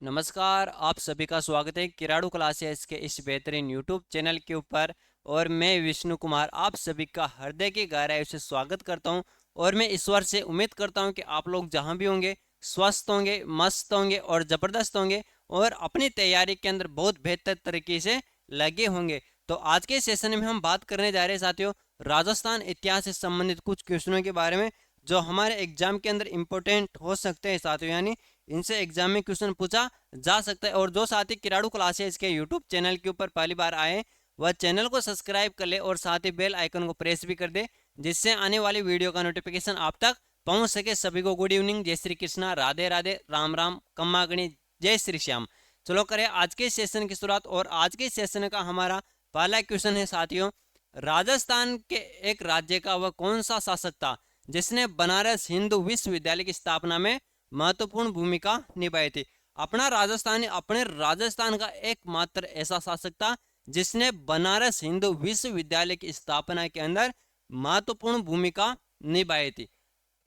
नमस्कार, आप सभी का स्वागत है किराड़ू क्लासेस के इस बेहतरीन यूट्यूब चैनल के ऊपर। और मैं विष्णु कुमार आप सभी का हृदय की गहराई से स्वागत करता हूं। और मैं ईश्वर से उम्मीद करता हूं कि आप लोग जहां भी होंगे स्वस्थ होंगे, मस्त होंगे और ज़बरदस्त होंगे और अपनी तैयारी के अंदर बहुत बेहतर तरीके से लगे होंगे। तो आज के सेशन में हम बात करने जा रहे हैं साथियों, राजस्थान इतिहास से संबंधित कुछ क्वेश्चनों के बारे में जो हमारे एग्जाम के अंदर इंपॉर्टेंट हो सकते हैं साथियों, यानी इनसे एग्जाम में क्वेश्चन पूछा जा सकता है। और जो साथी किराड़ू क्लासेस के यूट्यूब चैनल के ऊपर पहली बार आए वह चैनल को सब्सक्राइब कर ले और साथ ही बेल आइकन को प्रेस भी कर दे, जिससे आने वाली वीडियो का नोटिफिकेशन आप तक पहुंच सके। सभी को गुड इवनिंग, जय श्री कृष्णा, राधे राधे, राम राम, कम्मा गणी, जय श्री श्याम। चलो करें आज के सेशन की शुरुआत। और आज के सेशन का हमारा पहला क्वेश्चन है साथियों, राजस्थान के एक राज्य का वह कौन सा शासक था जिसने बनारस हिंदू विश्वविद्यालय की स्थापना में महत्वपूर्ण भूमिका निभाई थी। अपने राजस्थान का एकमात्र ऐसा शासक था जिसने बनारस हिंदू विश्वविद्यालय की स्थापना के अंदर महत्वपूर्ण भूमिका निभाई थी।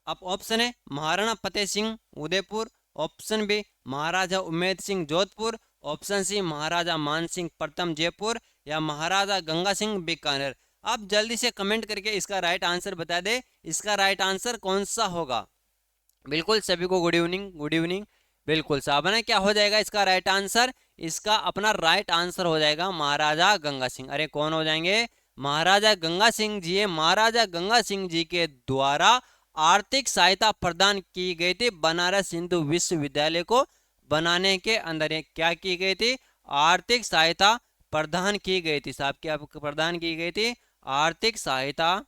अब ऑप्शन है महाराणा फतेह सिंह उदयपुर, ऑप्शन बी महाराजा उमेद सिंह जोधपुर, ऑप्शन सी महाराजा मान सिंह प्रथम जयपुर, या महाराजा गंगा सिंह बीकानेर। आप जल्दी से कमेंट करके इसका राइट आंसर बता दे, इसका राइट आंसर कौन सा होगा। बिल्कुल सभी को गुड इवनिंग, गुड इवनिंग। बिल्कुल साहब है, क्या हो जाएगा इसका राइट आंसर? इसका अपना राइट आंसर हो जाएगा महाराजा गंगा सिंह। अरे कौन हो जाएंगे? महाराजा गंगा सिंह जी। महाराजा गंगा सिंह जी के द्वारा आर्थिक सहायता प्रदान की गई थी बनारस हिंदू विश्वविद्यालय को बनाने के अंदर। क्या की गई थी? आर्थिक सहायता प्रदान की गई थी साहब। क्या प्रदान की गई थी? आर्थिक सहायता,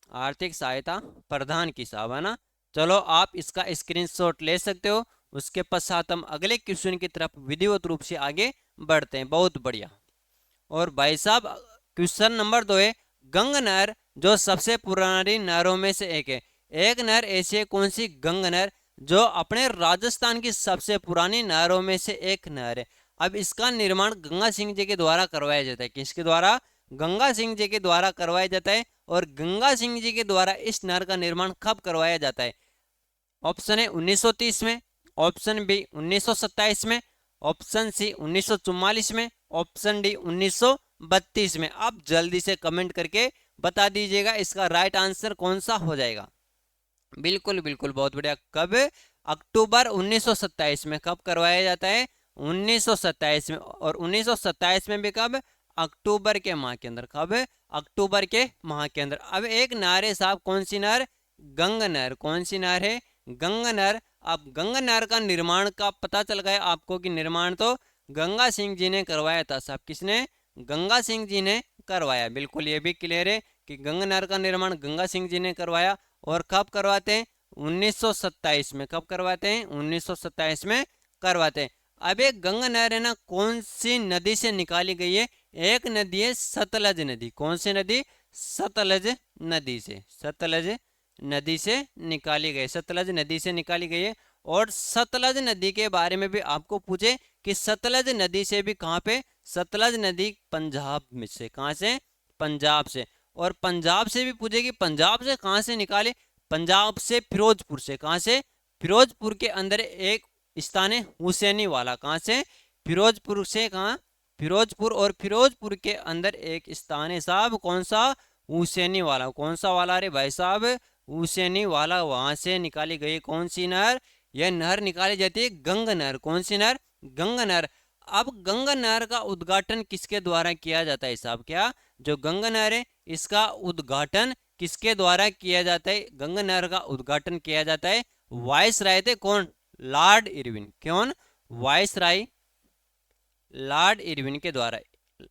आर्थिक सहायता प्रदान की साहब, है ना। चलो आप इसका स्क्रीनशॉट ले सकते हो। उसके पश्चात हम अगले क्वेश्चन की तरफ विधिवत रूप से आगे बढ़ते हैं। बहुत बढ़िया। और भाई साहब क्वेश्चन नंबर 2 है, गंग नहर जो सबसे पुरानी नहरों में से एक है। एक नहर ऐसी है, कौन सी? गंग नहर, जो अपने राजस्थान की सबसे पुरानी नहरों में से एक नहर है। अब इसका निर्माण गंगा सिंह जी के द्वारा करवाया जाता है। किसके द्वारा? गंगा सिंह जी के द्वारा करवाया जाता है। और गंगा सिंह जी के द्वारा इस नहर का निर्माण कब करवाया जाता है? ऑप्शन है 1930 में, ऑप्शन बी 1927 में, ऑप्शन सी 1944 में, ऑप्शन डी 1932 में। आप जल्दी से कमेंट करके बता दीजिएगा इसका राइट आंसर कौन सा हो जाएगा। बिल्कुल बिल्कुल, बहुत बढ़िया। कब? अक्टूबर 1927 में। कब करवाया जाता है? 1927 में। और 1927 में भी कब? अक्टूबर के माह के अंदर। कब? अक्टूबर के माह के अंदर। अब एक नहर है साहब, कौन सी नहर? गंग नहर। कौन सी नहर है? गंग नहर। अब गंग नहर का निर्माण का पता चल गया आपको कि निर्माण तो गंगा सिंह जी ने करवाया था साहब। किसने? गंगा सिंह जी ने करवाया। बिल्कुल ये भी क्लियर है कि गंग नहर का निर्माण गंगा सिंह जी ने करवाया। और कब करवाते हैं? 1927 में। कब करवाते हैं? 1927 में करवाते हैं। अब एक गंग नहर है ना, कौन सी नदी से निकाली गई है? एक नदी है सतलज नदी। कौन सी नदी? सतलज नदी से। सतलज नदी से निकाली गई, सतलज नदी से निकाली गई है। और सतलज नदी के बारे में भी आपको पूछे कि सतलज नदी से भी कहाँ पे? सतलज नदी पंजाब में से। कहाँ से? पंजाब से। और पंजाब से भी पूछेगी, पंजाब से कहाँ से निकाले? पंजाब से फिरोजपुर से। कहाँ से? फिरोजपुर के अंदर एक स्थान है हुसैनी वाला। कहाँ से? फिरोजपुर से। कहाँ? फिरोजपुर। और फिरोजपुर के अंदर एक स्थान है साहब, कौन सा? हुसैनी वाला। कौन सा वाला रे भाई साहब? हुसैनी वाला। वहां से निकाली गई कौन सी नहर? यह नहर निकाली जाती है गंग नहर। कौन सी नहर? गंग नहर। अब गंग नहर का उद्घाटन किसके द्वारा किया जाता है साहब? क्या? जो गंग नहर है इसका उद्घाटन किसके द्वारा किया जाता है? गंग नहर का उद्घाटन किया जाता है वाइस राय थे। कौन? Lord Irwin. कौन? वाइस राय, लॉर्ड इरविन के द्वारा।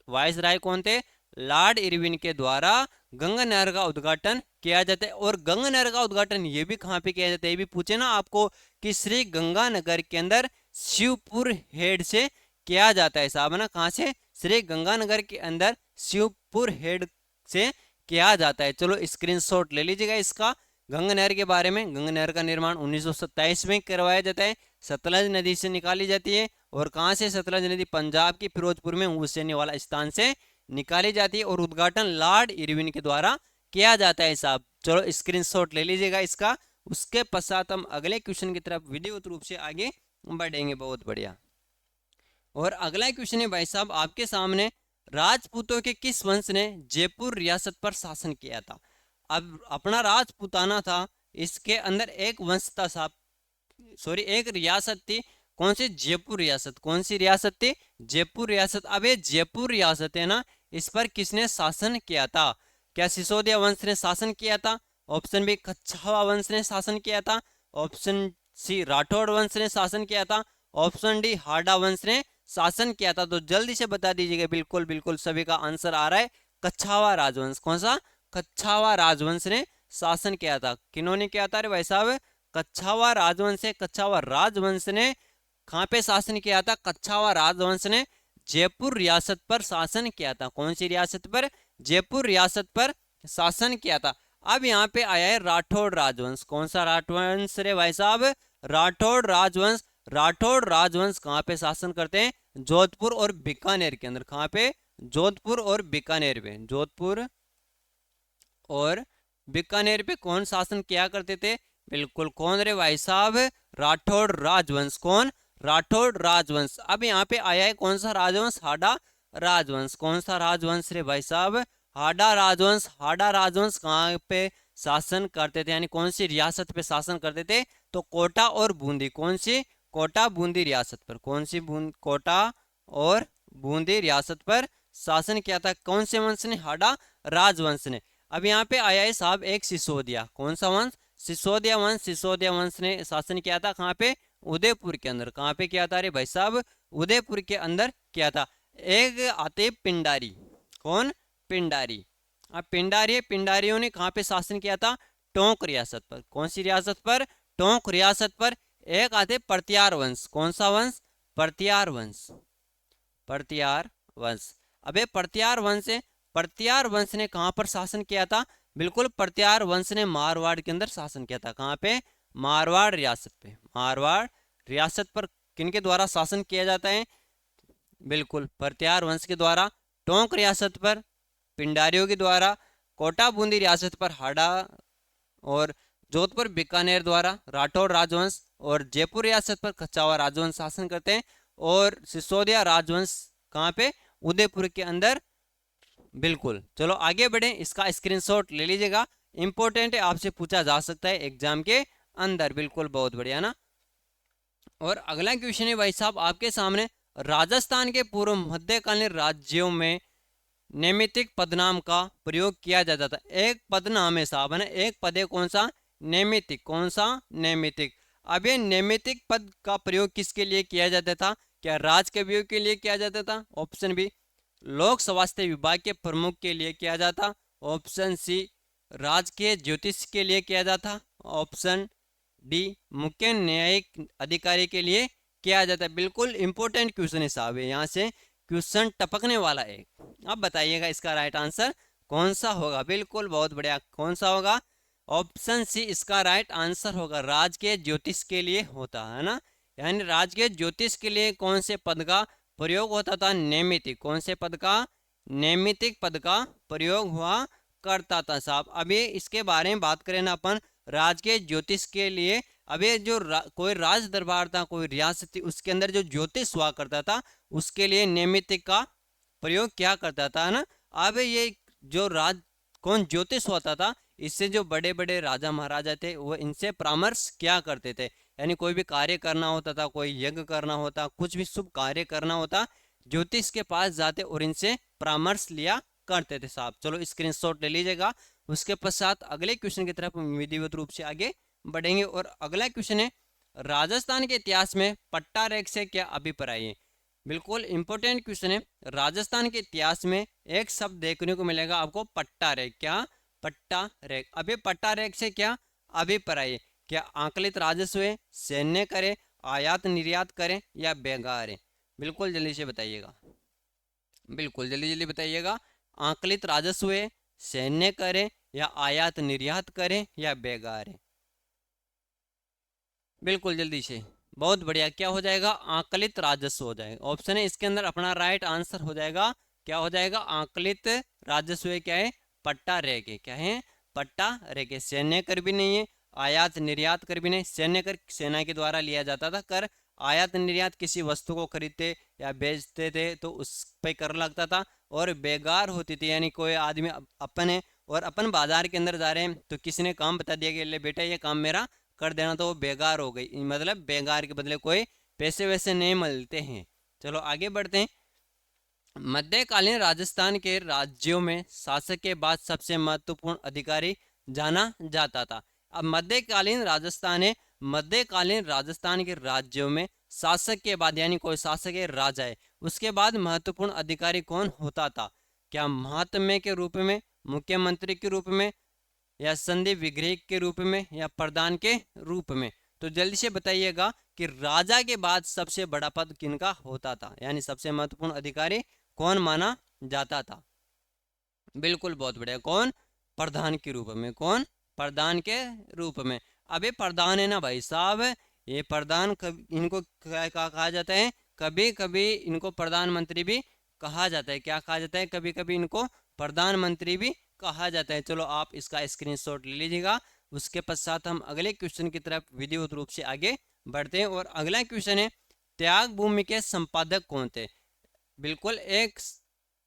वाइस राय कौन थे? लॉर्ड इरविन के द्वारा गंगा नहर का उद्घाटन किया जाता है। और गंगा नहर का उद्घाटन ये भी कहाँ पे किया जाता है? ये भी पूछे ना आपको कि श्री गंगानगर के अंदर शिवपुर हेड से किया जाता है साहब, ना। कहाँ से? श्री गंगानगर के अंदर शिवपुर हेड से किया जाता है। चलो स्क्रीनशॉट ले लीजिएगा इसका। गंगा नहर के बारे में, गंगा नहर का निर्माण 1927 में करवाया जाता है। सतलज नदी से निकाली जाती है। और कहाँ से? सतलज नदी पंजाब की फिरोजपुर में हुसैनी वाला स्थान से निकाली जाती है। और उद्घाटन लॉर्ड इरविन के द्वारा किया जाता है साहब। चलो स्क्रीनशॉट ले लीजिएगा इसका। उसके पश्चात हम अगले क्वेश्चन की तरफ विधिवत रूप से आगे बढ़ेंगे। बहुत बढ़िया। और अगला क्वेश्चन है भाई साहब आपके सामने, राजपूतों के किस वंश ने जयपुर रियासत पर शासन किया था? अब अपना राजपूताना था, इसके अंदर एक वंश था साहब, सॉरी एक रियासत थी। कौन सी? जयपुर रियासत। कौन सी रियासत थी? जयपुर रियासत। अब ये जयपुर रियासत है ना, इस पर किसने शासन किया था? क्या सिसोदिया वंश ने शासन किया था? ऑप्शन बी कच्छावा वंश ने शासन किया था। ऑप्शन सी राठौड़ वंश ने शासन किया था। ऑप्शन डी हाडा वंश ने शासन किया था। तो जल्दी से बता दीजिएगा। बिल्कुल बिल्कुल सभी का आंसर आ रहा है, कच्छावा राजवंश। कौन सा? कच्छावा राजवंश ने शासन किया था। किन्होंने किया था रे भाई साहब? कच्छावा राजवंश से। कच्छावा राजवंश ने कहाँ पे शासन किया था? कच्छावा राजवंश ने जयपुर रियासत पर शासन किया था। कौन सी रियासत पर? जयपुर रियासत पर शासन किया था। अब यहाँ पे आया है राठौड़ राजवंश। कौन सा राजवंश रे भाई साहब? राठौड़ राजवंश। राठौड़ राजवंश कहाँ पे शासन करते हैं? जोधपुर और बीकानेर के अंदर। कहाँ पे? जोधपुर और बीकानेर पे। जोधपुर और बीकानेर पे कौन शासन किया करते थे? बिल्कुल कौन रे भाई साहब? राठौड़ राजवंश। कौन? राठौड़ राजवंश। अब यहाँ पे आया है कौन सा राजवंश? हाडा राजवंश। कौन सा राजवंश रे भाई साहब? हाडा राजवंश। हाडा राजवंश कहाँ पे शासन करते थे, यानी कौन सी रियासत पे शासन करते थे? तो कोटा और बूंदी। कौन सी? कोटा बूंदी रियासत पर। कौन सी? कोटा और बूंदी रियासत पर शासन किया था। कौन से वंश ने? हाडा राजवंश ने। अब यहाँ पे आया है साहब एक सिसोदिया। कौन सा वंश? सिसोदिया वंश। सिसोदिया वंश ने शासन किया था कहाँ पे? उदयपुर के अंदर। कहाँ पे किया था रे भाई साहब? उदयपुर के अंदर किया था। एक आते पिंडारी। कौन? पिंडारी। अब पिंडारी, पिंडारियों ने कहाँ पे शासन किया था? टोंक रियासत पर। कौन सी रियासत पर? टोंक रियासत पर। एक आते परतियार वंश। कौन सा वंश? परतियार वंश। परतियार वंश। अबे परतियार वंश है। परतियार वंश ने कहां पर शासन किया था? बिल्कुल परतियार वंश ने मारवाड़ के अंदर शासन किया था। कहां पे? मारवाड़ रियासत पे। मारवाड़ रियासत पर किनके द्वारा शासन किया जाता है? बिल्कुल परतियार वंश के द्वारा। टोंक रियासत पर पिंडारियों के द्वारा। कोटा बूंदी रियासत पर हाडा और जोधपुर बीकानेर द्वारा राठौड़ राजवंश। और जयपुर रियासत पर कच्छावा राजवंश शासन करते हैं। और सिसोदिया राजवंश कहाँ पे? उदयपुर के अंदर। बिल्कुल। चलो आगे बढ़े, इसका स्क्रीनशॉट ले लीजिएगा, इंपॉर्टेंट है, आपसे पूछा जा सकता है एग्जाम के अंदर। बिल्कुल बहुत बढ़िया ना। और अगला क्वेश्चन है भाई साहब आपके सामने, राजस्थान के पूर्व मध्यकालीन राज्यों में नैमित्तिक पदनाम का प्रयोग किया जाता था। एक पदनाम है साहब, है ना, एक पद है। कौन सा? नैमित्तिक। कौन सा? नैमित्तिक। अब ये नैमित्तिक पद का प्रयोग किसके लिए किया जाता था? क्या राज के वियोग के लिए किया जाता था? ऑप्शन बी लोक स्वास्थ्य विभाग के प्रमुख के लिए किया जाता। ऑप्शन सी राजकीय ज्योतिष के लिए किया जाता। ऑप्शन डी मुख्य न्यायिक अधिकारी के लिए किया जाता है। बिल्कुल इंपॉर्टेंट क्वेश्चन है साहब, यहाँ से क्वेश्चन टपकने वाला है। अब बताइएगा इसका राइट आंसर कौन सा होगा? बिल्कुल बहुत बढ़िया। कौन सा होगा? ऑप्शन सी इसका राइट आंसर होगा। राजकीय ज्योतिष के लिए होता है ना, यानी राजकीय ज्योतिष के लिए कौन से पद का प्रयोग होता था? नैमित्तिक। कौन से पद का? नैमित्तिक पद का प्रयोग हुआ करता था साहब। अभी इसके बारे में बात करें ना अपन, राजकीय ज्योतिष के लिए। अभी जो कोई राज दरबार था, कोई रियासत थी, उसके अंदर जो ज्योतिष हुआ करता था, उसके लिए नैमित्तिक का प्रयोग क्या करता था ना। अब ये जो राज कौन ज्योतिष होता था, इससे जो बड़े बड़े राजा महाराजा थे वो इनसे परामर्श क्या करते थे, यानी कोई भी कार्य करना होता था, कोई यज्ञ करना होता, कुछ भी शुभ कार्य करना होता, ज्योतिष के पास जाते और इनसे परामर्श लिया करते थे साहब। चलो स्क्रीनशॉट ले लीजिएगा। उसके पश्चात अगले क्वेश्चन की तरफ विधिवत रूप से आगे बढ़ेंगे। और अगला क्वेश्चन है, राजस्थान के इतिहास में पट्टा रेख से क्या अभिप्राय है? बिल्कुल इंपॉर्टेंट क्वेश्चन है। राजस्थान के इतिहास में एक शब्द देखने को मिलेगा आपको, पट्टा रेख। क्या? पट्टा रेख। अभी पट्टा रेख से क्या अभिप्राय है? क्या आंकलित राजस्व है, सैन्य करे, आयात निर्यात करें या बेगार है? बिल्कुल जल्दी से बताइएगा। बिल्कुल जल्दी जल्दी बताइएगा। आंकलित राजस्व है, सैन्य करें या आयात निर्यात करें या बेगार है? बिल्कुल जल्दी से। बहुत बढ़िया। क्या हो जाएगा? आंकलित राजस्व हो जाएगा। ऑप्शन है इसके अंदर अपना राइट आंसर हो जाएगा। क्या हो जाएगा? आंकलित राजस्व क्या है? पट्टा रेख। क्या है? पट्टा रेख। सैन्य कर भी नहीं है, आयात निर्यात कर भी नहीं। सैन्य कर सेना के द्वारा लिया जाता था कर, आयात निर्यात किसी वस्तु को खरीदते या बेचते थे तो उस पे कर लगता था। और बेगार होती थी, यानी कोई आदमी अपन है और अपन बाजार के अंदर जा रहे हैं तो किसी ने काम बता दिया कि ले बेटा ये काम मेरा कर देना, तो वो बेगार हो गई, मतलब बेगार के बदले कोई पैसे वैसे नहीं मिलते हैं। चलो आगे बढ़ते हैं। मध्यकालीन राजस्थान के राज्यों में शासक के बाद सबसे महत्वपूर्ण अधिकारी जाना जाता था। अब मध्यकालीन राजस्थान है, मध्यकालीन राजस्थान के राज्यों में शासक के बाद, यानी कोई शासक है राजा है, उसके बाद महत्वपूर्ण अधिकारी कौन होता था? क्या महात्म्य के रूप में, मुख्यमंत्री के रूप में, या संधि विग्रह के रूप में, या प्रधान के रूप में? तो जल्दी से बताइएगा कि राजा के बाद सबसे बड़ा पद किनका होता था, यानी सबसे महत्वपूर्ण अधिकारी कौन माना जाता था? बिल्कुल, बहुत बढ़िया। कौन? प्रधान के रूप में। कौन? प्रधान के रूप में। अब ये प्रधान है ना भाई साहब, ये प्रधान इनको क्या कहा जाता है? कभी कभी इनको प्रधानमंत्री भी कहा जाता है। क्या कहा जाता है? कभी कभी इनको प्रधानमंत्री भी कहा जाता है। चलो आप इसका स्क्रीनशॉट ले लीजिएगा। उसके पश्चात हम अगले क्वेश्चन की तरफ विधिवत रूप से आगे बढ़ते हैं। और अगला क्वेश्चन है, त्याग भूमि के संपादक कौन थे? बिल्कुल, एक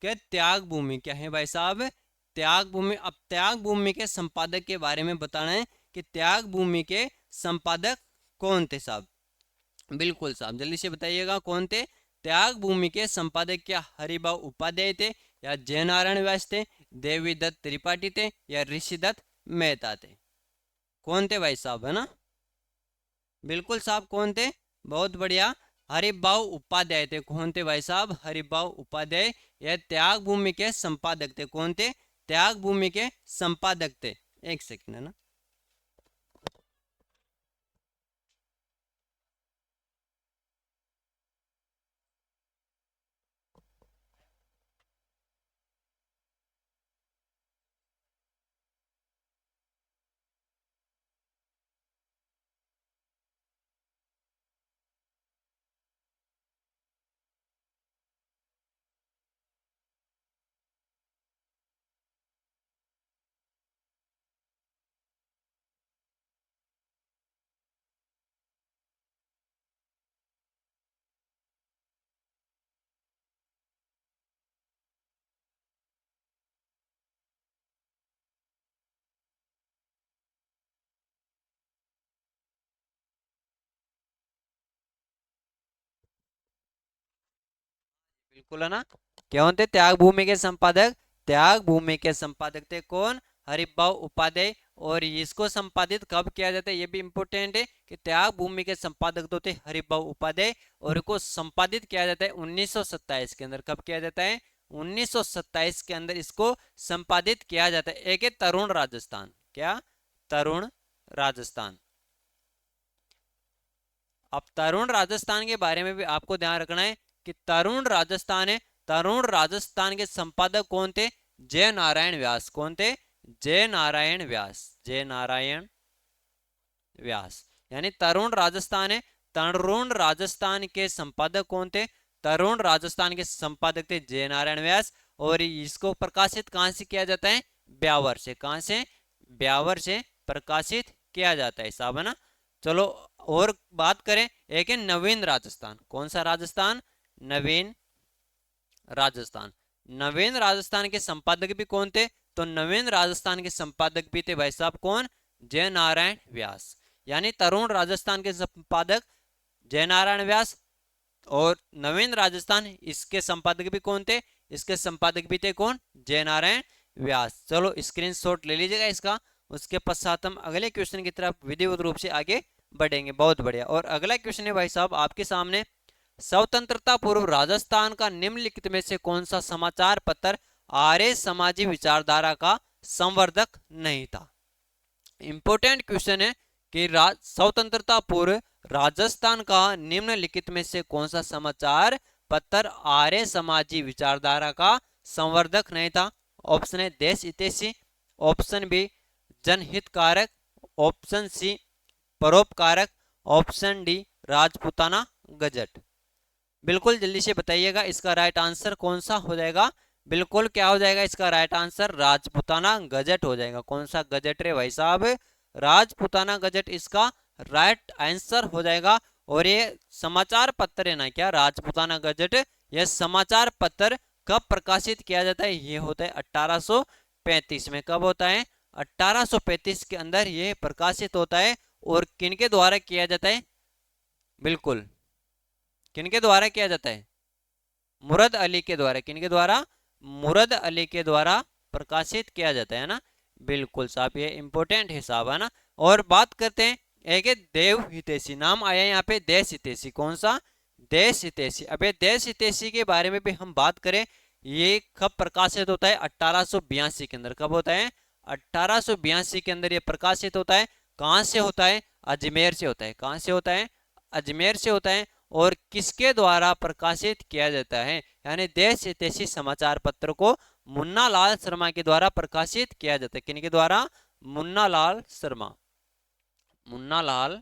के त्याग भूमि क्या है भाई साहब? त्याग भूमि। अब त्याग भूमि के संपादक के बारे में बताना है कि त्याग भूमि के संपादक कौन थे साहब? बिल्कुल साहब, जल्दी से बताइएगा कौन थे? त्याग भूमि के संपादक क्या हरिभाऊ उपाध्याय थे, या जयनारायण व्यास थे, देवीदत्त त्रिपाठी थे, या ऋषिदत्त मेहता थे? कौन थे भाई साहब, है ना? बिल्कुल साहब, कौन थे? बहुत बढ़िया, हरिभाऊ उपाध्याय थे। कौन थे भाई साहब? हरिभाऊ उपाध्याय। यह त्याग भूमि के संपादक थे। कौन थे? त्याग भूमि के संपादक थे। एक सेकंड, है ना? बिल्कुल, है ना? कौन थे त्याग भूमि के संपादक? त्याग भूमि के संपादक थे कौन? हरिभाऊ उपाध्याय। और इसको संपादित कब किया जाता है ये भी इंपॉर्टेंट है कि त्याग भूमि के संपादक तो थे हरिभाऊ उपाध्याय, और इनको संपादित किया जाता है 1927 के अंदर। कब किया जाता है? 1927 के अंदर इसको संपादित किया जाता है। एक है तरुण राजस्थान। क्या? तरुण राजस्थान। अब तरुण राजस्थान के बारे में भी आपको ध्यान रखना है कि तरुण राजस्थान है, तरुण राजस्थान के संपादक कौन थे? जय नारायण व्यास। कौन थे? जय नारायण व्यास। जय नारायण व्यास। यानी तरुण राजस्थान है, तरुण राजस्थान के संपादक कौन थे? तरुण राजस्थान के संपादक थे जय नारायण व्यास। और इसको प्रकाशित कहां से किया जाता है? ब्यावर से। कहां से? ब्यावर से प्रकाशित किया जाता है साहब, है ना? चलो और बात करें, एक है नवीन राजस्थान। कौन सा राजस्थान? नवीन राजस्थान। नवीन राजस्थान के संपादक भी कौन थे? तो नवीन राजस्थान के संपादक भी थे भाई साहब कौन? जय नारायण व्यास। यानी तरुण राजस्थान के संपादक जय नारायण व्यास, और नवीन राजस्थान इसके संपादक भी कौन थे? इसके संपादक भी थे कौन? जय नारायण व्यास। चलो स्क्रीनशॉट ले लीजिएगा इसका। उसके पश्चात हम अगले क्वेश्चन की तरफ विधिवत रूप से आगे बढ़ेंगे। बहुत बढ़िया। और अगला क्वेश्चन है भाई साहब आपके सामने, स्वतंत्रता पूर्व राजस्थान का निम्नलिखित में से कौन सा समाचार पत्र आर्य समाजी विचारधारा का संवर्धक नहीं था? इंपॉर्टेंट क्वेश्चन है कि स्वतंत्रता पूर्व राजस्थान का निम्नलिखित में से कौन सा समाचार पत्र आर्य समाजी विचारधारा का संवर्धक नहीं था? ऑप्शन है देश हितैषी, ऑप्शन बी जनहितकारक, ऑप्शन सी परोपकारक, ऑप्शन डी राजपूताना गजट। बिल्कुल जल्दी से बताइएगा इसका राइट आंसर कौन सा हो जाएगा? बिल्कुल क्या हो जाएगा इसका राइट आंसर? राजपूताना गजट हो जाएगा। कौन सा गजट रे भाई साहब? राजपूताना गजट इसका राइट आंसर हो जाएगा। और ये समाचार पत्र है ना, क्या राजपूताना गजट, यह समाचार पत्र कब प्रकाशित किया जाता है, ये होता है 1835 में। कब होता है, 1835 के अंदर ये प्रकाशित होता है। और किनके द्वारा किया जाता है, बिल्कुल किनके द्वारा किया जाता है, मुराद अली के द्वारा। किनके द्वारा, मुराद अली के द्वारा प्रकाशित किया जाता है ना। बिल्कुल साहब, ये इंपॉर्टेंट है साहब, है ना। और बात करते हैं, एक है देव हितैषी, नाम आया यहाँ पे देश हितैषी। कौन सा, देश हितैषी। अबे देश हितैषी के बारे में भी हम बात करें, ये कब प्रकाशित होता है, 1882 के अंदर। कब होता है, 1882 के अंदर ये प्रकाशित होता है। कहाँ से होता है, अजमेर से होता है। कहाँ से होता है, अजमेर से होता है। और किसके द्वारा प्रकाशित किया जाता है, यानी देश हितैषी समाचार पत्र को मुन्ना लाल शर्मा के द्वारा प्रकाशित किया जाता है। किनके द्वारा, मुन्ना लाल शर्मा, मुन्ना लाल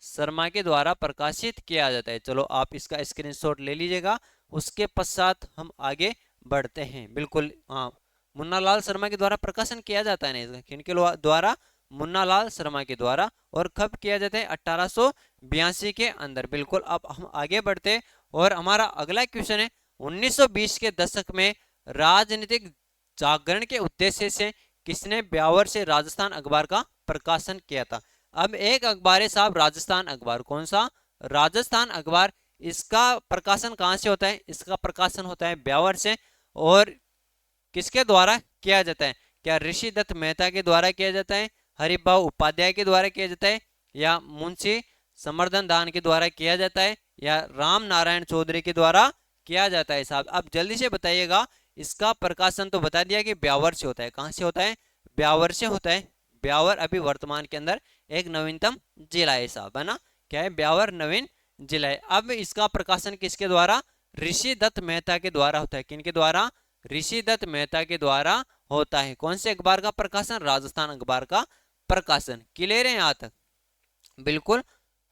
शर्मा के द्वारा प्रकाशित किया जाता है। चलो आप इसका स्क्रीनशॉट ले लीजिएगा। उसके पश्चात हम आगे बढ़ते हैं। बिल्कुल हाँ, मुन्ना लाल शर्मा के द्वारा प्रकाशन किया जाता है ना, किनके द्वारा, मुन्ना लाल शर्मा के द्वारा। और कब किया जाता है, 1882 के अंदर। बिल्कुल, अब हम आगे बढ़ते, और हमारा अगला क्वेश्चन है, 1920 के दशक में राजनीतिक जागरण के उद्देश्य से किसने ब्यावर से राजस्थान अखबार का प्रकाशन किया था। अब एक अखबार है साहब, राजस्थान अखबार। कौन सा, राजस्थान अखबार। इसका प्रकाशन कहाँ से होता है, इसका प्रकाशन होता है ब्यावर से। और किसके द्वारा किया जाता है, क्या ऋषि दत्त मेहता के द्वारा किया जाता है, हरिभाऊ उपाध्याय के द्वारा किया जाता है, या मुंशी समर्दन दान के द्वारा किया जाता है, या राम नारायण चौधरी के द्वारा किया जाता है साहब। अब जल्दी से बताइएगा। इसका प्रकाशन तो बता दिया कि ब्यावर से होता है। कहाँ से होता है, ब्यावर से होता है। ब्यावर अभी वर्तमान के अंदर एक नवीनतम जिला है साहब, है ना। क्या है, ब्यावर नवीन जिला है। अब इसका प्रकाशन किसके द्वारा, ऋषि दत्त मेहता के द्वारा होता है। किनके द्वारा, ऋषि दत्त मेहता के द्वारा होता है। कौन से अखबार का प्रकाशन, राजस्थान अखबार का प्रकाशन। क्लियर है यहाँ तक, बिल्कुल।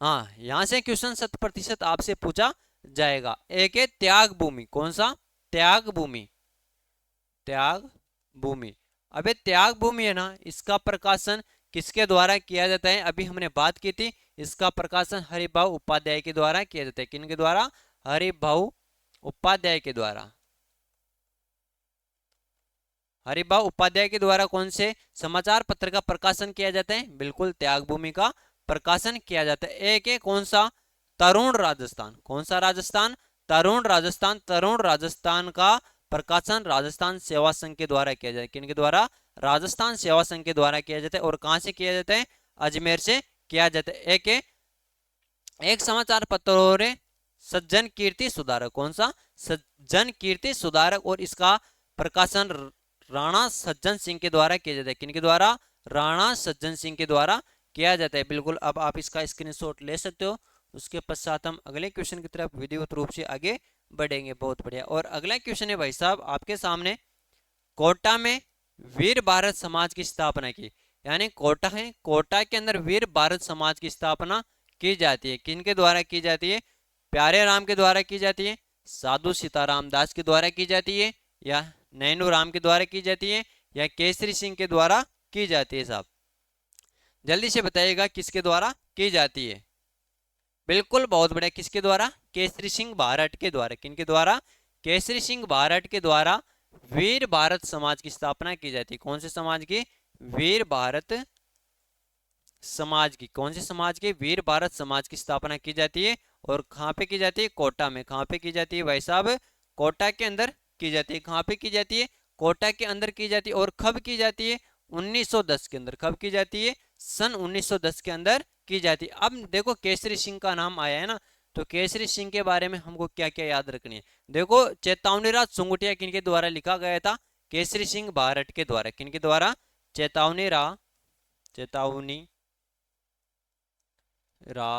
हाँ, यहाँ से क्वेश्चन 100% आपसे पूछा जाएगा। एक है त्याग भूमि। कौन सा, त्याग भूमि, त्याग भूमि। अबे त्याग भूमि है ना, इसका प्रकाशन किसके द्वारा किया जाता है, अभी हमने बात की थी। इसका प्रकाशन हरिभाऊ उपाध्याय के द्वारा किया जाता है। किनके द्वारा, हरिभाऊ उपाध्याय के द्वारा। हरिभाऊ उपाध्याय के द्वारा कौन से समाचार पत्र का प्रकाशन किया जाता है, बिल्कुल त्याग भूमि का प्रकाशन किया जाता है। एक है कौन सा, तरुण राजस्थान। कौन सा राजस्थान, तरुण राजस्थान। तरुण राजस्थान का प्रकाशन राजस्थान सेवा संघ के द्वारा किया जाता है। किनके द्वारा, राजस्थान सेवा संघ के द्वारा किया जाता है। और कहां से किया जाता है, अजमेर से किया जाता है। एक है, एक समाचार पत्र और सज्जन कीर्ति सुधारक। कौन सा, सज्जन कीर्ति सुधारक। और इसका प्रकाशन राणा सज्जन सिंह के द्वारा किया जाता है। किनके द्वारा, राणा सज्जन सिंह के द्वारा किया जाता है। बिल्कुल, अब आप इसका स्क्रीनशॉट ले सकते हो। उसके पश्चात हम अगले क्वेश्चन की तरफ विधिवत रूप से आगे बढ़ेंगे। बहुत बढ़िया। और अगला क्वेश्चन है भाई साहब आपके सामने, कोटा में वीर भारत समाज की स्थापना की, यानी कोटा है, कोटा के अंदर वीर भारत समाज की स्थापना की जाती है। किनके द्वारा की जाती है, प्यारे राम के द्वारा की जाती है, साधु सीताराम दास के द्वारा की जाती है, या नैनू राम के द्वारा की जाती है, या केसरी सिंह के द्वारा की जाती है साहब। जल्दी से बताइएगा किसके द्वारा की जाती है। बिल्कुल, बहुत बढ़िया। किसके द्वारा, केसरी सिंह भारत के द्वारा। किनके द्वारा, केसरी सिंह भारत के द्वारा वीर भारत समाज की स्थापना की जाती है। कौन से समाज की, वीर भारत समाज की। कौन से समाज की, वीर भारत समाज की स्थापना की जाती है। और कहाँ पे की जाती है, कोटा में। कहाँ पे की जाती है भाई साहब, कोटा के अंदर की जाती है। कहाँ पे की जाती है, कोटा के अंदर की जाती है। और कब की जाती है, 1910 के अंदर। कब की जाती है, सन 1910 के अंदर की जाती है। अब देखो केसरी सिंह का नाम आया है ना, तो केसरी सिंह के बारे में हमको क्या क्या याद रखनी है। देखो, चेतावनीराज सुंगुटिया किनके द्वारा लिखा गया था, केसरी सिंह भारत के द्वारा। किनके द्वारा, चेतावनीराज, चेतावनी रा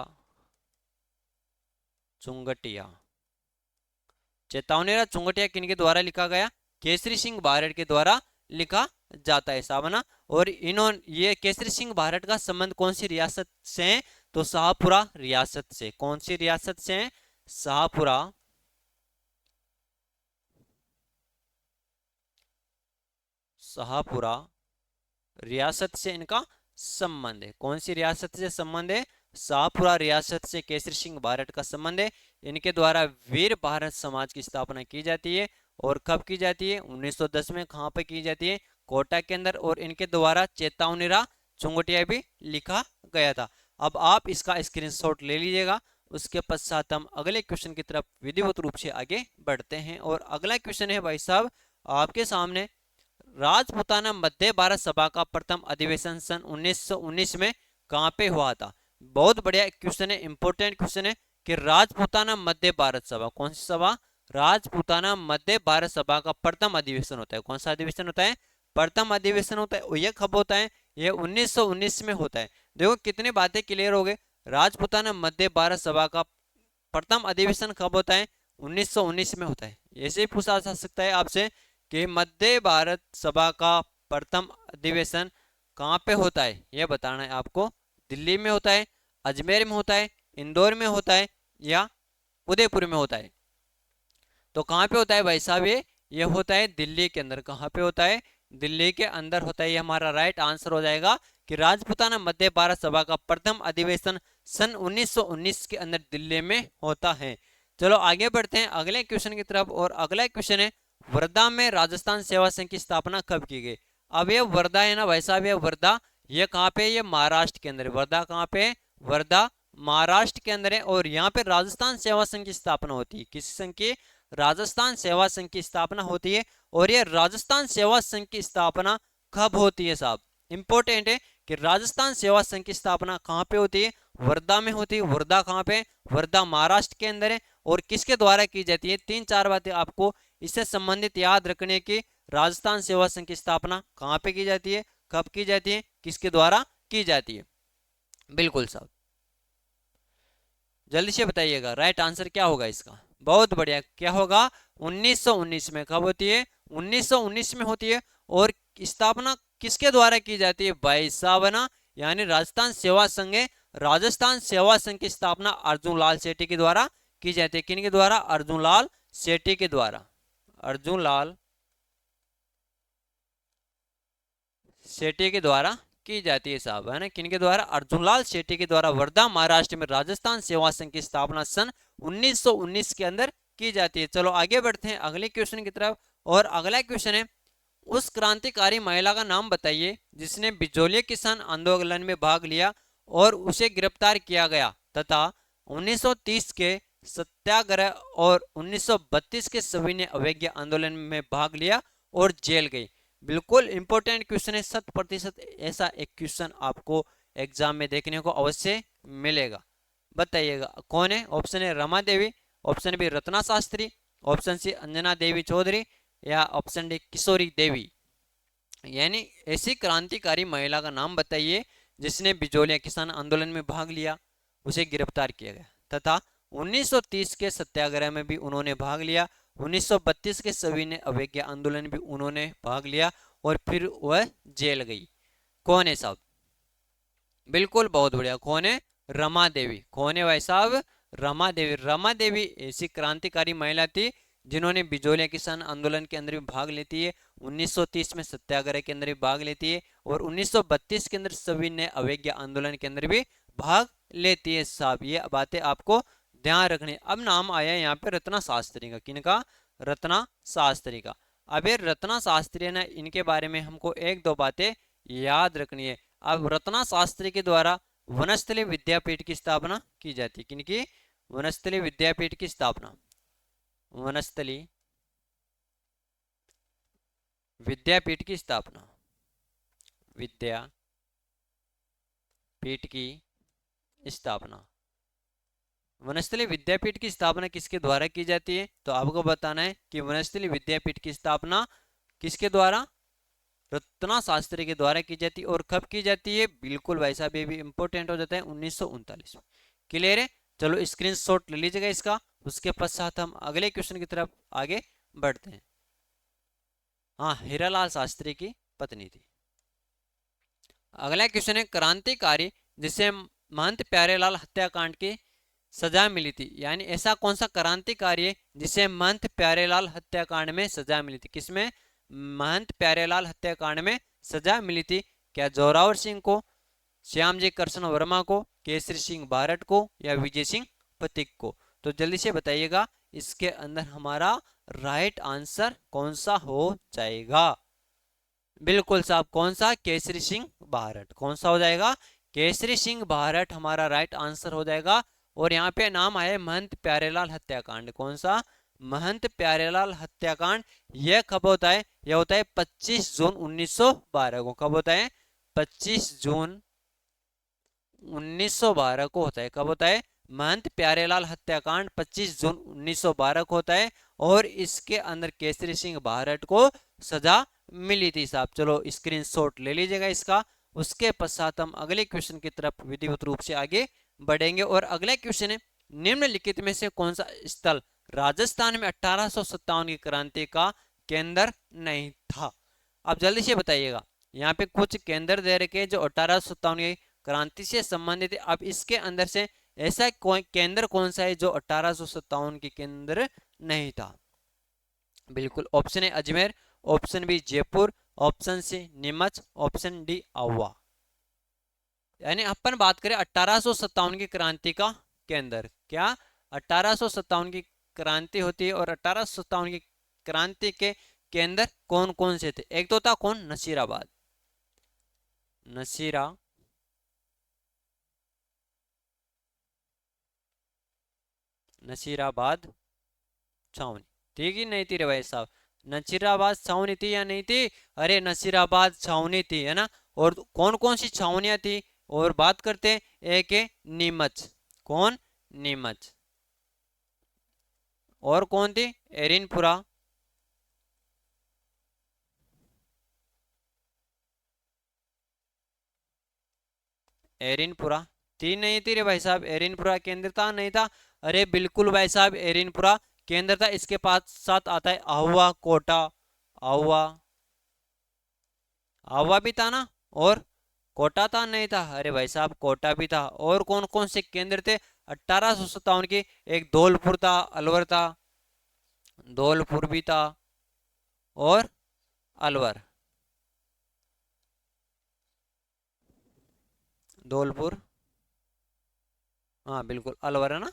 चुंगटिया। चेतावनीराज चुंगटिया किनके द्वारा लिखा गया, केसरी सिंह भारत के द्वारा लिखा जाता है साहब ना। और इन्होंने, ये केसरी सिंह भारत का संबंध कौन सी रियासत से है, तो शाहपुरा रियासत से। कौन सी रियासत से है, शाहपुरा, शाहपुरा रियासत से इनका संबंध है। कौन सी रियासत से संबंध है, शाहपुरा रियासत से केसरी सिंह भारत का संबंध है। इनके द्वारा वीर भारत समाज की स्थापना की जाती है। और कब की जाती है? 1910 में। कहाँ पर की जाती है? कोटा के अंदर। और इनके द्वारा चेतावनीरा चुंगटिया भी लिखा गया था। अब आप इसका स्क्रीनशॉट ले लीजिएगा। उसके पश्चात हम अगले क्वेश्चन की तरफ विधिवत रूप से आगे बढ़ते हैं। और अगला क्वेश्चन है भाई साहब आपके सामने, राजपूताना मध्य भारत सभा का प्रथम अधिवेशन सन 1919 में कहां पे हुआ था? बहुत बढ़िया क्वेश्चन है, इंपॉर्टेंट क्वेश्चन है कि राजपूताना मध्य भारत सभा, कौन सी सभा? राजपूताना मध्य भारत सभा का प्रथम अधिवेशन होता है। कौन सा अधिवेशन होता है? प्रथम अधिवेशन होता है। यह कब होता है? यह 1919 में होता है। देखो कितनी बातें क्लियर हो गई। राजपूताना मध्य भारत सभा का प्रथम अधिवेशन कब होता है? 1919 में होता है। ऐसे ही पूछा जा सकता है आपसे कि मध्य भारत सभा का प्रथम अधिवेशन कहाँ पे होता है, यह बताना है आपको। दिल्ली में होता है, अजमेर में होता है, इंदौर में होता है, या उदयपुर में होता है? तो कहाँ पे होता है भाई साहब? ये होता है दिल्ली के अंदर। कहाँ पे होता है? दिल्ली के अंदर होता है। ये हमारा राइट आंसर हो जाएगा कि राजपूताना मध्य भारत सभा का प्रथम अधिवेशन सन 1919 के अंदर दिल्ली में होता है। चलो आगे बढ़ते हैं अगले क्वेश्चन की तरफ। और अगला क्वेश्चन है, वर्धा में राजस्थान सेवा संघ की स्थापना कब की गई? अब ये वर्धा है ना भाई साहब, ये वर्धा, ये कहाँ पे? ये महाराष्ट्र के अंदर। वर्धा कहाँ पे? वर्धा महाराष्ट्र के अंदर है। और यहाँ पे राजस्थान सेवा संघ की स्थापना होती है। किस संघ की? राजस्थान सेवा संघ की स्थापना होती है। और ये राजस्थान सेवा संघ की स्थापना कब होती है साहब? इंपॉर्टेंट है कि राजस्थान सेवा संघ की स्थापना कहाँ पे होती है? वर्धा में होती है। वर्धा कहाँ पे? वर्धा महाराष्ट्र के अंदर है। और किसके द्वारा की जाती है? तीन चार बातें आपको इससे संबंधित याद रखने की। राजस्थान सेवा संघ की स्थापना कहाँ पे की जाती है, कब की जाती है, किसके द्वारा की जाती है? बिल्कुल साहब, जल्दी से बताइएगा राइट आंसर क्या होगा इसका। बहुत बढ़िया, क्या होगा? 1919 में। कब होती है? 1919 में होती है। और स्थापना किसके द्वारा की जाती है भाई साहब ना? यानी राजस्थान सेवा संघ है। राजस्थान सेवा संघ की स्थापना अर्जुन लाल सेठी के द्वारा की जाती है। किन के द्वारा? अर्जुन लाल सेठी के द्वारा। अर्जुन लाल सेठी के द्वारा की जाती है साहब, है ना? किनके द्वारा? अर्जुन लाल सेठी के द्वारा वर्धा महाराष्ट्र में राजस्थान सेवा संघ की स्थापना सन 1919 के अंदर की जाती है। चलो आगे बढ़ते हैं अगले क्वेश्चन की तरफ। और अगला क्वेश्चन है, उस क्रांतिकारी महिला का नाम बताइए जिसने बिजोलिया किसान आंदोलन में भाग लिया और उसे गिरफ्तार किया गया तथा 1930 के सत्याग्रह और 1932 के सविनय अवज्ञा आंदोलन में भाग लिया और जेल गई। बिल्कुल इंपॉर्टेंट क्वेश्चन है। 100% ऐसा एक क्वेश्चन आपको एग्जाम में देखने को अवश्य मिलेगा। बताइएगा कौन है? ऑप्शन है Rama Devi, option B Ratna Shastri, option C Anjana Devi Chaudhary, या ऑप्शन डी किशोरी देवी। यानी ऐसी क्रांतिकारी महिला का नाम बताइए जिसने बिजोलिया किसान आंदोलन में भाग लिया, उसे गिरफ्तार किया गया तथा 1930 के सत्याग्रह में भी उन्होंने भाग लिया, 1932 के सविनय अवज्ञा आंदोलन भी उन्होंने भाग लिया और फिर वह जेल गई। कौन है साहब? बिल्कुल, बहुत बढ़िया, कौन है? रमा देवी। कौन है भाई साहब? रमा देवी। रमा देवी ऐसी क्रांतिकारी महिला थी जिन्होंने बिजोलिया किसान आंदोलन के अंदर भी भाग लेती है, 1930 में सत्याग्रह के अंदर भी भाग लेती है और 1932 के अंदर सविनय अवज्ञा आंदोलन के अंदर भी भाग लेती है साहब। ये बातें आपको ध्यान रखनी। अब नाम आया यहाँ पे रत्ना शास्त्री का। किनका? रत्ना शास्त्री का। अब ये रत्ना शास्त्री है ना, इनके बारे में हमको एक दो बातें याद रखनी है। अब रत्ना शास्त्री के द्वारा वनस्थली विद्यापीठ की स्थापना की जाती है। किनकी? वनस्थली विद्यापीठ की स्थापना। वनस्थली विद्यापीठ की स्थापना, विद्यापीठ की स्थापना। वनस्थली विद्यापीठ की स्थापना किसके द्वारा की जाती है? तो आपको बताना है कि वनस्थली विद्यापीठ की स्थापना किसके द्वारा? रत्ना शास्त्री के द्वारा की जाती है। और कब की जाती है? बिल्कुल भाई साहब, ये भी इंपॉर्टेंट हो जाता है, 1939 में। क्लियर है? चलो स्क्रीनशॉट ले लीजिएगा इसका। उसके पश्चात हम अगले क्वेश्चन की तरफ आगे बढ़ते हैं। हाँ, हीरालाल शास्त्री की पत्नी थी। अगला क्वेश्चन है, क्रांतिकारी जिसे महंत प्यारेलाल हत्याकांड की सजा मिली थी, यानी ऐसा कौन सा क्रांतिकारी है जिसे महंत प्यारेलाल हत्याकांड में सजा मिली थी? किसमें? महंत प्यारेलाल हत्याकांड में सजा मिली थी। क्या जोरावर सिंह को, श्यामजी कृष्ण वर्मा को, केसरी सिंह भारत को, या विजय सिंह पथिक को? तो जल्दी से बताइएगा इसके अंदर हमारा राइट आंसर कौन सा हो जाएगा? बिल्कुल साहब, कौन सा? केसरी सिंह भारत। कौन सा हो जाएगा? केसरी सिंह भारत हमारा राइट आंसर हो जाएगा। और यहाँ पे नाम आया महंत प्यारेलाल हत्याकांड। कौन सा? महंत प्यारेलाल हत्याकांड। यह कब होता है? यह होता है 25 जून 1912 को। कब होता है? 25 जून 1912 को होता है। कब होता है? महंत प्यारेलाल हत्याकांड 25 जून 1912 को होता है। और इसके अंदर केसरी सिंह भारत को सजा मिली थी साहब। चलो स्क्रीनशॉट ले लीजिएगा इसका। उसके पश्चात हम अगले क्वेश्चन की तरफ विधिवत रूप से आगे बढ़ेंगे। और अगला क्वेश्चन है, निम्नलिखित में से कौन सा स्थल राजस्थान में 1857 की क्रांति का केंद्र नहीं था? आप जल्दी से बताइएगा। यहाँ पे कुछ केंद्र दे रखे जो 1857 की क्रांति से संबंधित है। अब इसके अंदर से ऐसा केंद्र कौन सा है जो 1857 के केंद्र नहीं था? बिल्कुल, option A Ajmer, option B Jaipur, option C Neemuch, option D Aawa. यानी अपन बात करें 1857 की क्रांति का केंद्र, क्या 1857 की क्रांति होती है और 1857 की क्रांति के केंद्र कौन कौन से थे? एक तो था कौन? नसीराबाद, नसीराबाद छावनी थी कि नहीं थी रे भाई साहब? नसीराबाद छावनी थी या नहीं थी? अरे नसीराबाद छावनी थी, है ना। और कौन कौन सी छावनियां थी? और बात करते हैं, एक है नीमच। कौन? नीमच। और कौन थी? एरिनपुरा। एरिनपुरा थी नहीं थी रे भाई साहब? एरिनपुरा केंद्र था नहीं था? अरे बिल्कुल भाई साहब, एरिनपुरा केंद्र था। इसके पास साथ आता है आहुआ, कोटा। आहुआ, आहुआ भी था ना। और कोटा था नहीं था? अरे भाई साहब कोटा भी था। और कौन कौन से केंद्र थे 1857 के? एक धौलपुर था, अलवर था, धौलपुर भी था, और अलवर। धौलपुर, हाँ बिल्कुल अलवर, है ना।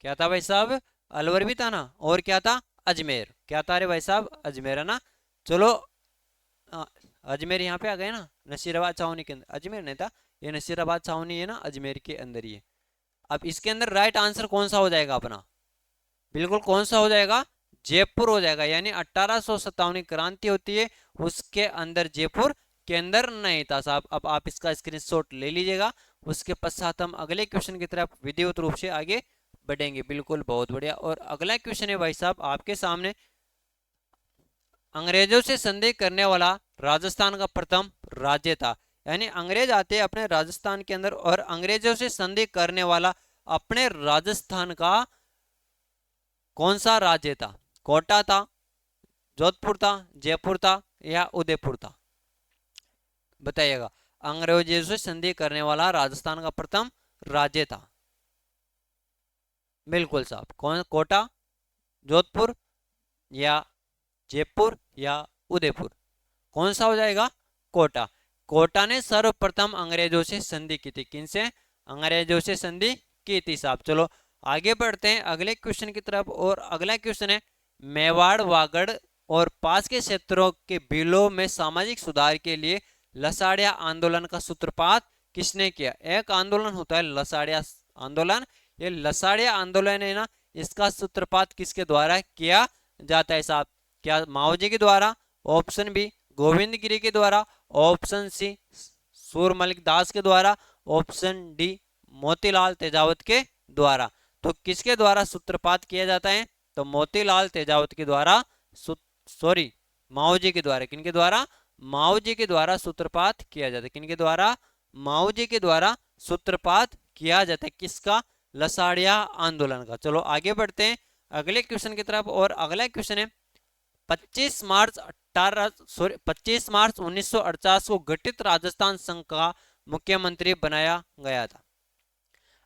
क्या था भाई साहब? अलवर भी था ना। और क्या था? अजमेर। क्या था रे भाई साहब? अजमेर, है ना। चलो, हाँ, अजमेर यहाँ पे आ गए ना, नसीराबाद छावनी के अंदर। अजमेर नहीं था, ये नसीराबाद छावनी है ना, अजमेर के अंदर ही है। अब इसके अंदर राइट आंसर कौन सा हो जाएगा अपना? बिल्कुल कौन सा हो जाएगा? जयपुर हो जाएगा। यानी 1857 की क्रांति होती है, उसके अंदर जयपुर के अंदर नहीं था साहब। अब आप इसका स्क्रीनशॉट ले लीजिएगा। उसके पश्चात हम अगले क्वेश्चन की तरफ विधिवत रूप से आगे बढ़ेंगे। बिल्कुल, बहुत बढ़िया। और अगला क्वेश्चन है भाई साहब आपके सामने, अंग्रेजों से संधि करने वाला राजस्थान का प्रथम राज्य था। यानी अंग्रेज आते अपने राजस्थान के अंदर और अंग्रेजों से संधि करने वाला अपने राजस्थान का कौन सा राज्य था? कोटा था, जोधपुर था, जयपुर था, या उदयपुर था? बताइएगा। अंग्रेजों से संधि करने वाला राजस्थान का प्रथम राज्य था। बिल्कुल साहब, कौन? कोटा, जोधपुर, या जयपुर, या उदयपुर? कौन सा हो जाएगा? कोटा। कोटा ने सर्वप्रथम अंग्रेजों से संधि की थी। किनसे? अंग्रेजों से संधि की थी साहब। चलो आगे बढ़ते हैं अगले क्वेश्चन की तरफ। और अगला क्वेश्चन है, मेवाड़, वागड़ और पास के क्षेत्रों के बिलों में सामाजिक सुधार के लिए लसाड़िया आंदोलन का सूत्रपात किसने किया? एक आंदोलन होता है लसाड़िया आंदोलन। ये लसाड़िया आंदोलन है ना, इसका सूत्रपात किसके द्वारा किया जाता है साहब? क्या माओ जी के द्वारा, ऑप्शन बी गोविंद गिरी के द्वारा, ऑप्शन सी सूरमलिक दास के द्वारा, ऑप्शन डी मोतीलाल तेजावत के द्वारा? तो किसके द्वारा सूत्रपात किया जाता है? तो मोतीलाल तेजावत के द्वारा, सॉरी माओ जी के द्वारा। किनके द्वारा? माओ जी के द्वारा सूत्रपात किया जाता है। किनके द्वारा? माओ जी के द्वारा सूत्रपात किया जाता है। किसका? लसाड़िया आंदोलन का। चलो आगे बढ़ते हैं अगले क्वेश्चन की तरफ। और अगला क्वेश्चन है, 25 मार्च 1948 को गठित राजस्थान संघ का मुख्यमंत्री बनाया गया था।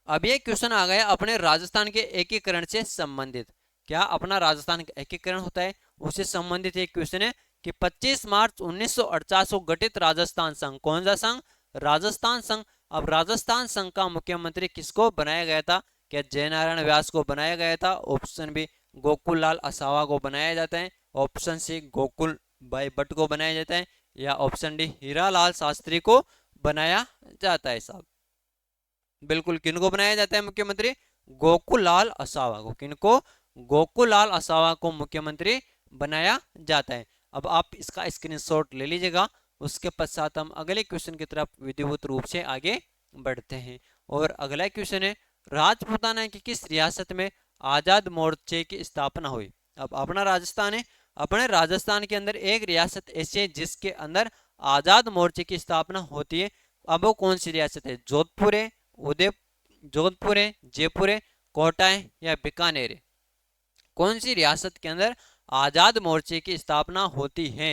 अब ये क्वेश्चन आ गया अपने राजस्थान के एकीकरण से संबंधित। क्या अपना राजस्थान का एकीकरण होता है उससे संबंधित एक क्वेश्चन है कि 25 मार्च 1948 को गठित राजस्थान संघ, कौन सा संघ? राजस्थान संघ। अब राजस्थान संघ का मुख्यमंत्री किसको बनाया गया था? क्या जयनारायण व्यास को बनाया गया था? ऑप्शन बी गोकुल लाल असावा को बनाया जाता है, ऑप्शन सी गोकुल भाई भट्ट को बनाया जाता है, या ऑप्शन डी हीरालाल शास्त्री को बनाया जाता है साहब? बिल्कुल किनको बनाया जाता है मुख्यमंत्री? गोकुललाल असावा को। किनको? गोकुललाल असावा को मुख्यमंत्री बनाया जाता है। अब आप इसका स्क्रीनशॉट ले लीजिएगा। उसके पश्चात हम अगले क्वेश्चन की तरफ विधिवत रूप से आगे बढ़ते हैं। और अगला क्वेश्चन है, राजपूताना की किस रियासत में आजाद मोर्चे की स्थापना हुई? अब अपना राजस्थान है, अपने राजस्थान के अंदर एक रियासत ऐसी है जिसके अंदर आजाद मोर्चे की स्थापना होती है। अब वो कौन सी रियासत है? जोधपुर है, जोधपुर है, जयपुर है, कोटा है, या बीकानेर है? कौन सी रियासत के अंदर आजाद मोर्चे की स्थापना होती है?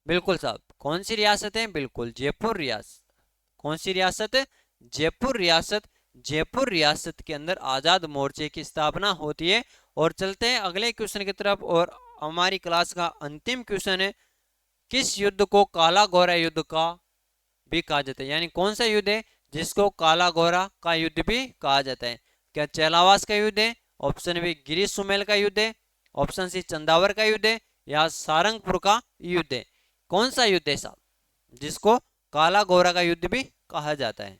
बिल्कुल साहब, कौन सी रियासत है? बिल्कुल जयपुर रियासत। कौन सी रियासत है? जयपुर रियासत। जयपुर रियासत के अंदर आजाद मोर्चे की स्थापना होती है। और चलते हैं अगले क्वेश्चन की तरफ। और हमारी क्लास का अंतिम क्वेश्चन है, किस युद्ध को काला घोड़ा युद्ध का भी कहा जाता है? यानी कौन सा युद्ध है जिसको काला घोड़ा का युद्ध भी कहा जाता है? क्या चेलावास का युद्ध है, ऑप्शन बी गिरी सुमेल का युद्ध है, ऑप्शन सी चंदावर का युद्ध है, या सारंगपुर का युद्ध है? कौन सा युद्ध है साहब जिसको काला घोड़ा का युद्ध भी कहा जाता है?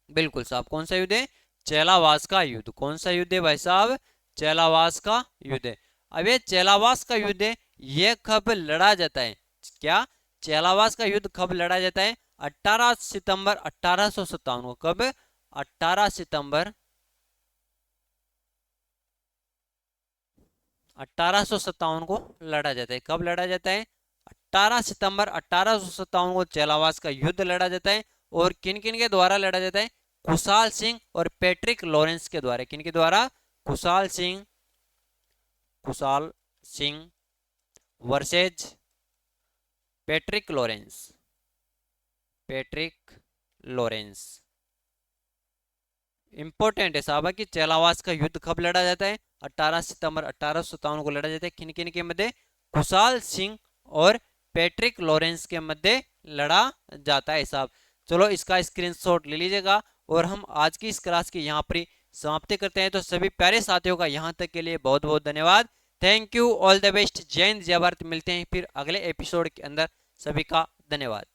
बिल्कुल साहब, कौन सा युद्ध है? चेलावास का युद्ध। कौन सा युद्ध है भाई साहब? चेलावास का युद्ध है। अब ये चेलावास का युद्ध है, ये कब लड़ा जाता है? क्या चेलावास का युद्ध कब लड़ा जाता है? 18 सितंबर 1857 को। कब? 18 सितंबर 1857 को लड़ा जाता है। कब लड़ा जाता है? 18 सितंबर 1857 को चेलावास का युद्ध लड़ा जाता है। और किन किन के द्वारा लड़ा जाता है? खुशाल सिंह और पैट्रिक लॉरेंस के द्वारा। किन के द्वारा? Khushal Singh versus Patrick Lawrence. Patrick Lawrence important है साहब कि चेलावास का युद्ध कब लड़ा जाता है? 18 सितंबर 1857 को लड़ा जाता है। किन किन के मध्य? खुशाल सिंह और पैट्रिक लॉरेंस के मध्य लड़ा जाता है साहब। चलो इसका स्क्रीनशॉट ले लीजिएगा। और हम आज की इस क्लास की यहाँ पर समाप्ति करते हैं। तो सभी प्यारे साथियों का यहाँ तक के लिए बहुत बहुत धन्यवाद। Thank you, all the best, जय हिंद जय भारत। मिलते हैं फिर अगले एपिसोड के अंदर। सभी का धन्यवाद।